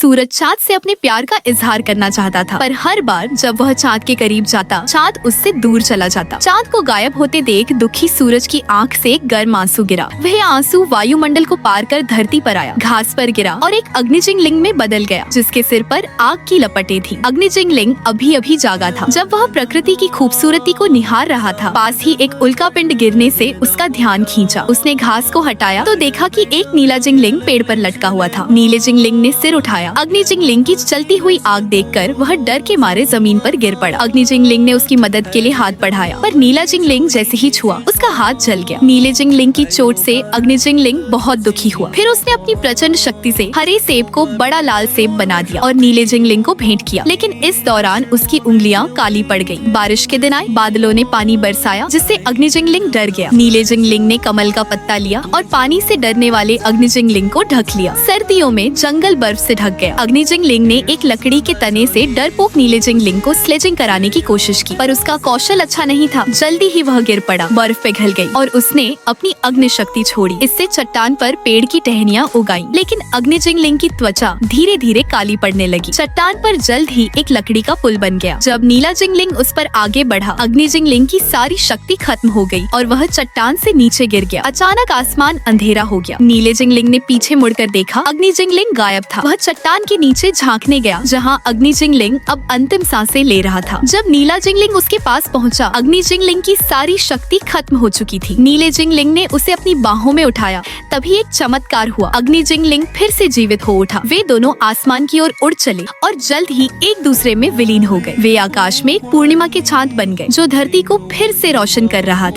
सूरज चाँद से अपने प्यार का इजहार करना चाहता था, पर हर बार जब वह चाँद के करीब जाता, चाँद उससे दूर चला जाता। चाँद को गायब होते देख दुखी सूरज की आंख से गर्म आंसू गिरा। वह आंसू वायुमंडल को पार कर धरती पर आया, घास पर गिरा और एक अग्निजिंग लिंग में बदल गया, जिसके सिर पर आग की लपटें थी। अग्निजिंग लिंग अभी अभी जागा था। जब वह प्रकृति की खूबसूरती को निहार रहा था, पास ही एक उल्का पिंड गिरने से उसका ध्यान खींचा। उसने घास को हटाया तो देखा कि एक नीला जिंगलिंग पेड़ पर लटका हुआ था। नीले जिंगलिंग ने सिर उठाया। अग्निजिंगलिंग की चलती हुई आग देखकर वह डर के मारे जमीन पर गिर पड़ा। अग्निजिंगलिंग ने उसकी मदद के लिए हाथ बढ़ाया, पर नीला जिंगलिंग जैसे ही छुआ, उसका हाथ जल गया। नीले जिंगलिंग की चोट से अग्निजिंगलिंग बहुत दुखी हुआ। फिर उसने अपनी प्रचंड शक्ति से हरे सेब को बड़ा लाल सेब बना दिया और नीले जिंगलिंग को भेंट किया। लेकिन इस दौरान उसकी उंगलियां काली पड़ गईं। बारिश के दिन आए, बादलों ने पानी बरसाया, जिससे अग्निजिंगलिंग डर गया। नीले जिंगलिंग ने कमल का पत्ता लिया और पानी से डरने वाले अग्निजिंगलिंग को ढक लिया। सर्दियों में जंगल बर्फ से ढक गया। अग्निजिंगलिंग ने एक लकड़ी के तने से डरपोक नीले जिंगलिंग को स्लेजिंग कराने की कोशिश की, पर उसका कौशल अच्छा नहीं था। जल्दी ही वह गिर पड़ा, बर्फ पिघल गई और उसने अपनी अग्नि शक्ति छोड़ी। इससे चट्टान पर पेड़ की टहनियां उगाई, लेकिन अग्निजिंगलिंग की त्वचा धीरे धीरे काली पड़ने लगी। चट्टान पर जल्द ही एक लकड़ी का पुल बन गया। जब नीला जिंगलिंग उस पर आगे बढ़ा, अग्निजिंगलिंग की सारी शक्ति खत्म हो गई और वह चट्टान से नीचे गिर गया। अचानक आसमान अंधेरा हो गया। नीले जिंगलिंग ने पीछे मुड़कर देखा, अग्निजिंगलिंग गायब था। वह चट्टान के नीचे झांकने गया, जहां अग्निजिंगलिंग अब अंतिम सांसें ले रहा था। जब नीला जिंगलिंग उसके पास पहुंचा, अग्निजिंगलिंग की सारी शक्ति खत्म हो चुकी थी। नीले जिंगलिंग ने उसे अपनी बाहों में उठाया। तभी एक चमत्कार हुआ, अग्निजिंगलिंग फिर से जीवित हो उठा। वे दोनों आसमान की ओर उड़ चले और जल्द ही एक दूसरे में विलीन हो गए। वे आकाश में पूर्णिमा के चांद बन गए, जो धरती को फिर से रोशन कर रहा था।